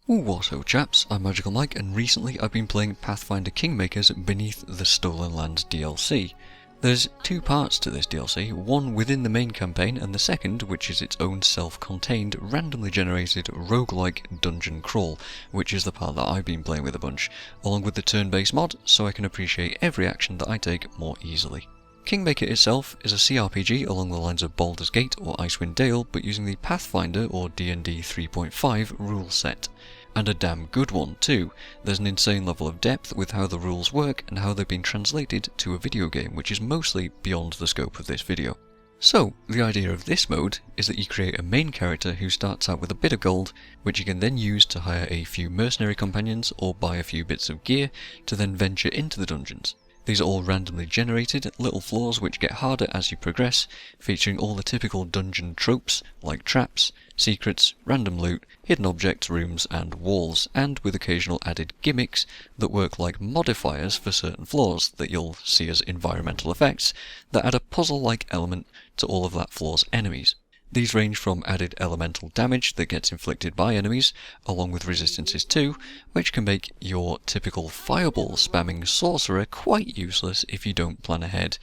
What's up chaps, I'm MagicalMike and recently I've been playing Pathfinder Kingmaker's Beneath the Stolen Lands DLC. There's two parts to this DLC, one within the main campaign and the second, which is its own self-contained, randomly generated roguelike dungeon crawl, which is the part that I've been playing with a bunch, along with the turn-based mod, so I can appreciate every action that I take more easily. Kingmaker itself is a CRPG along the lines of Baldur's Gate or Icewind Dale, but using the Pathfinder or D&D 3.5 rule set. And a damn good one too. There's an insane level of depth with how the rules work and how they've been translated to a video game, which is mostly beyond the scope of this video. So, the idea of this mode is that you create a main character who starts out with a bit of gold, which you can then use to hire a few mercenary companions or buy a few bits of gear to then venture into the dungeons. These are all randomly generated little floors which get harder as you progress, featuring all the typical dungeon tropes like traps, secrets, random loot, hidden objects, rooms and walls, and with occasional added gimmicks that work like modifiers for certain floors that you'll see as environmental effects that add a puzzle-like element to all of that floor's enemies. These range from added elemental damage that gets inflicted by enemies, along with resistances too, which can make your typical fireball spamming sorcerer quite useless if you don't plan ahead,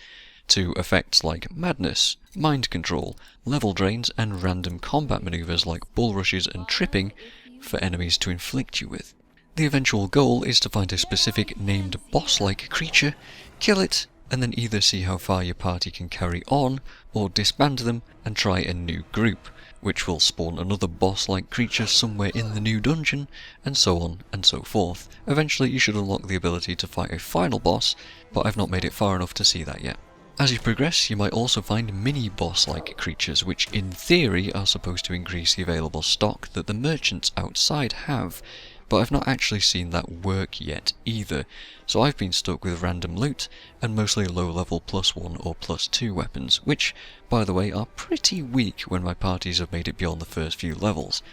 to effects like madness, mind control, level drains and random combat maneuvers like bull rushes and tripping for enemies to inflict you with. The eventual goal is to find a specific named boss-like creature, kill it, and then either see how far your party can carry on, or disband them and try a new group, which will spawn another boss-like creature somewhere in the new dungeon, and so on and so forth. Eventually you should unlock the ability to fight a final boss, but I've not made it far enough to see that yet. As you progress, you might also find mini-boss-like creatures, which in theory are supposed to increase the available stock that the merchants outside have, but I've not actually seen that work yet either, so I've been stuck with random loot and mostly low-level +1 or +2 weapons, which, by the way, are pretty weak when my parties have made it beyond the first few levels.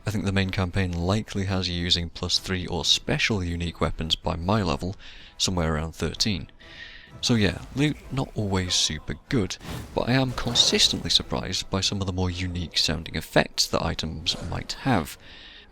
I think the main campaign likely has you using +3 or special unique weapons by my level, somewhere around 13. So yeah, loot not always super good, but I am consistently surprised by some of the more unique sounding effects that items might have.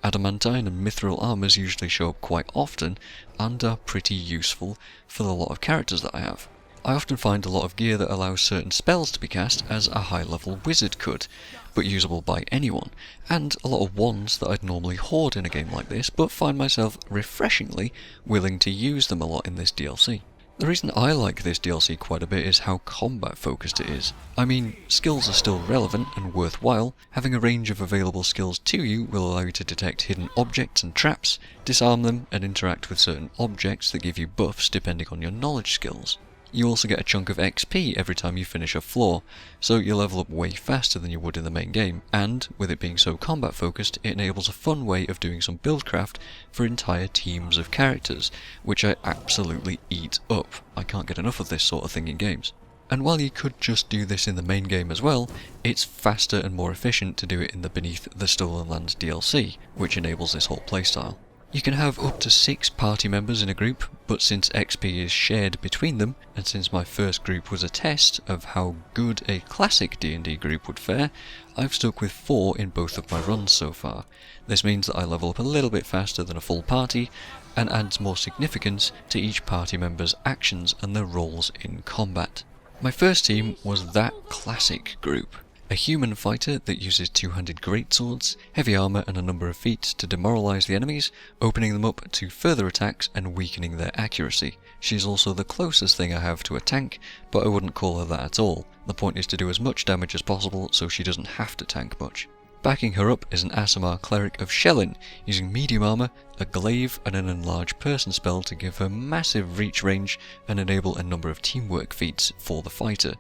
Adamantine and mithril armors usually show up quite often and are pretty useful for the lot of characters that I have. I often find a lot of gear that allows certain spells to be cast as a high-level wizard could, but usable by anyone, and a lot of wands that I'd normally hoard in a game like this, but find myself refreshingly willing to use them a lot in this DLC. The reason I like this DLC quite a bit is how combat focused it is. I mean, skills are still relevant and worthwhile. Having a range of available skills to you will allow you to detect hidden objects and traps, disarm them and interact with certain objects that give you buffs depending on your knowledge skills. You also get a chunk of XP every time you finish a floor, so you level up way faster than you would in the main game, and, with it being so combat focused, it enables a fun way of doing some buildcraft for entire teams of characters, which I absolutely eat up. I can't get enough of this sort of thing in games. And while you could just do this in the main game as well, it's faster and more efficient to do it in the Beneath the Stolen Lands DLC, which enables this whole playstyle. You can have up to 6 party members in a group, but since XP is shared between them, and since my first group was a test of how good a classic D&D group would fare, I've stuck with 4 in both of my runs so far. This means that I level up a little bit faster than a full party, and adds more significance to each party member's actions and their roles in combat. My first team was that classic group. A human fighter that uses two-handed greatswords, heavy armour and a number of feats to demoralise the enemies, opening them up to further attacks and weakening their accuracy. She's also the closest thing I have to a tank, but I wouldn't call her that at all. The point is to do as much damage as possible so she doesn't have to tank much. Backing her up is an Aasimar cleric of Shellin, using medium armour, a glaive and an enlarged person spell to give her massive reach range and enable a number of teamwork feats for the fighter.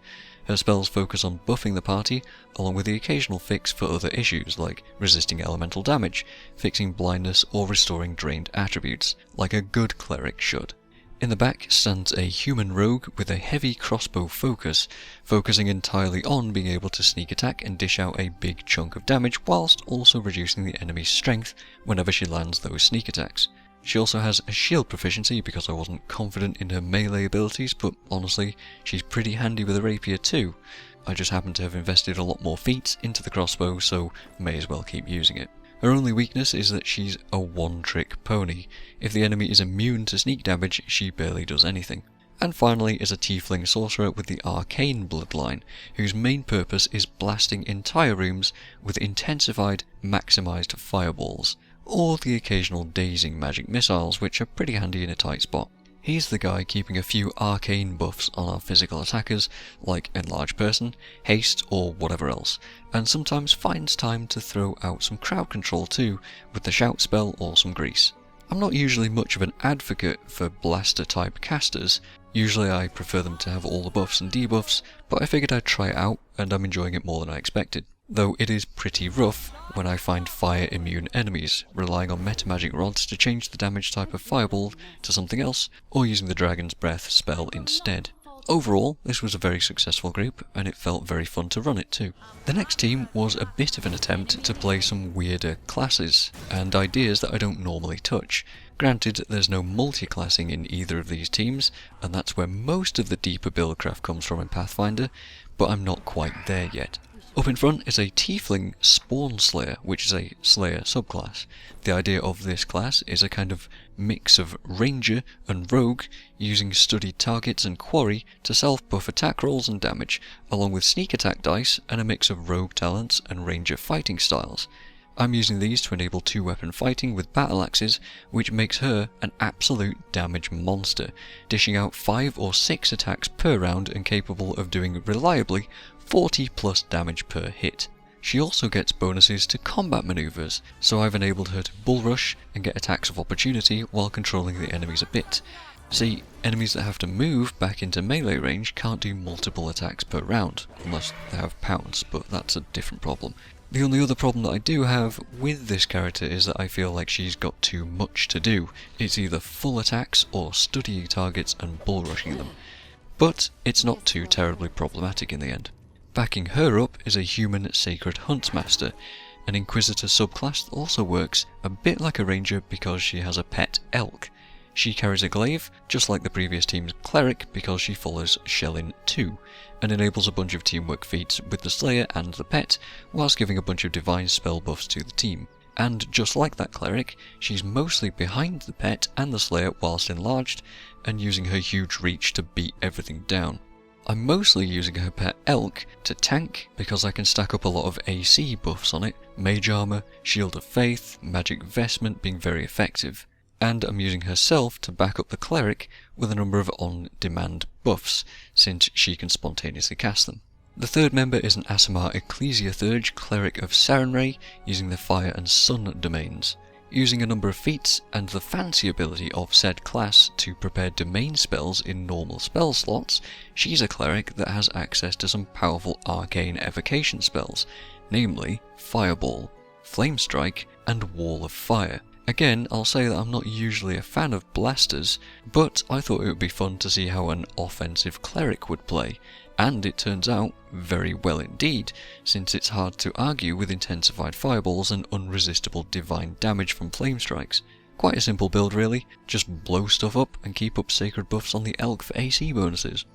Her spells focus on buffing the party, along with the occasional fix for other issues like resisting elemental damage, fixing blindness or restoring drained attributes, like a good cleric should. In the back stands a human rogue with a heavy crossbow focus, focusing entirely on being able to sneak attack and dish out a big chunk of damage whilst also reducing the enemy's strength whenever she lands those sneak attacks. She also has a shield proficiency because I wasn't confident in her melee abilities, but honestly, she's pretty handy with a rapier too. I just happen to have invested a lot more feats into the crossbow, so may as well keep using it. Her only weakness is that she's a one-trick pony. If the enemy is immune to sneak damage, she barely does anything. And finally is a tiefling sorcerer with the arcane bloodline, whose main purpose is blasting entire rooms with intensified, maximised fireballs, or the occasional dazing magic missiles, which are pretty handy in a tight spot. He's the guy keeping a few arcane buffs on our physical attackers, like Enlarge Person, Haste, or whatever else, and sometimes finds time to throw out some crowd control too, with the Shout spell or some grease. I'm not usually much of an advocate for blaster type casters. Usually I prefer them to have all the buffs and debuffs, but I figured I'd try it out, and I'm enjoying it more than I expected. Though it is pretty rough when I find fire immune enemies, relying on meta magic rods to change the damage type of fireball to something else, or using the Dragon's Breath spell instead. Overall, this was a very successful group, and it felt very fun to run it too. The next team was a bit of an attempt to play some weirder classes, and ideas that I don't normally touch. Granted, there's no multi-classing in either of these teams, and that's where most of the deeper buildcraft comes from in Pathfinder, but I'm not quite there yet. Up in front is a Tiefling Spawn Slayer, which is a Slayer subclass. The idea of this class is a kind of mix of Ranger and Rogue, using studied targets and Quarry to self-buff attack rolls and damage, along with sneak attack dice and a mix of Rogue talents and Ranger fighting styles. I'm using these to enable 2-weapon fighting with battle axes, which makes her an absolute damage monster, dishing out 5 or 6 attacks per round and capable of doing reliably 40 plus damage per hit. She also gets bonuses to combat maneuvers, so I've enabled her to bull rush and get attacks of opportunity while controlling the enemies a bit. See, enemies that have to move back into melee range can't do multiple attacks per round, unless they have pounce, but that's a different problem. The only other problem that I do have with this character is that I feel like she's got too much to do. It's either full attacks or studying targets and bull rushing them. But it's not too terribly problematic in the end. Backing her up is a human Sacred Huntsmaster, an Inquisitor subclass that also works a bit like a Ranger because she has a pet elk. She carries a glaive, just like the previous team's Cleric, because she follows Shellin 2, and enables a bunch of teamwork feats with the Slayer and the pet, whilst giving a bunch of divine spell buffs to the team. And just like that Cleric, she's mostly behind the pet and the Slayer whilst enlarged, and using her huge reach to beat everything down. I'm mostly using her pet Elk to tank because I can stack up a lot of AC buffs on it, Mage Armor, Shield of Faith, Magic Vestment being very effective, and I'm using herself to back up the Cleric with a number of on-demand buffs, since she can spontaneously cast them. The third member is an Aasimar Ecclesiathurge Cleric of Sarenrae, using the Fire and Sun domains. Using a number of feats and the fancy ability of said class to prepare domain spells in normal spell slots, she's a cleric that has access to some powerful arcane evocation spells, namely Fireball, Flame Strike, and Wall of Fire. Again, I'll say that I'm not usually a fan of blasters, but I thought it would be fun to see how an offensive cleric would play, and it turns out very well indeed, since it's hard to argue with Intensified Fireballs and unresistible divine damage from Flame Strikes. Quite a simple build really, just blow stuff up and keep up sacred buffs on the Elk for AC bonuses.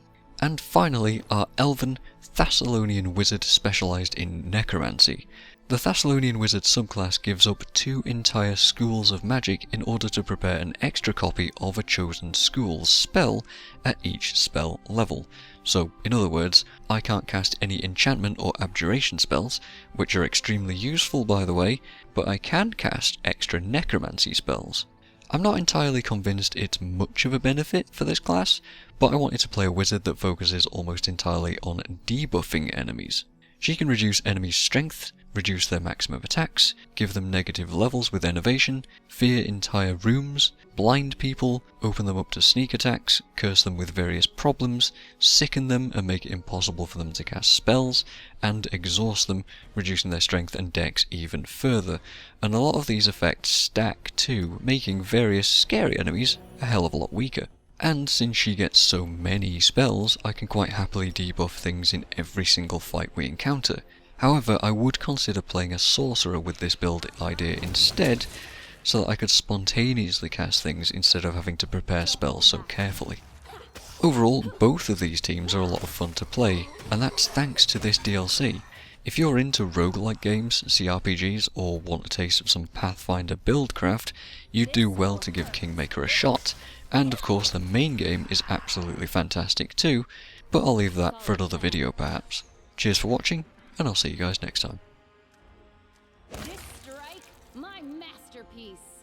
And finally, our Elven Thassilonian Wizard specialised in Necromancy. The Thassilonian Wizard subclass gives up 2 entire schools of magic in order to prepare an extra copy of a chosen school's spell at each spell level. So, in other words, I can't cast any enchantment or abjuration spells, which are extremely useful by the way, but I can cast extra necromancy spells. I'm not entirely convinced it's much of a benefit for this class, but I wanted to play a wizard that focuses almost entirely on debuffing enemies. She can reduce enemies' strength, reduce their maximum attacks, give them negative levels with enervation, fear entire rooms, blind people, open them up to sneak attacks, curse them with various problems, sicken them and make it impossible for them to cast spells, and exhaust them, reducing their strength and dex even further. And a lot of these effects stack too, making various scary enemies a hell of a lot weaker. And since she gets so many spells, I can quite happily debuff things in every single fight we encounter. However, I would consider playing a sorcerer with this build idea instead, so that I could spontaneously cast things instead of having to prepare spells so carefully. Overall, both of these teams are a lot of fun to play, and that's thanks to this DLC. If you're into roguelike games, CRPGs, or want a taste of some Pathfinder buildcraft, you'd do well to give Kingmaker a shot, and of course the main game is absolutely fantastic too, but I'll leave that for another video perhaps. Cheers for watching, and I'll see you guys next time. This strike, my masterpiece.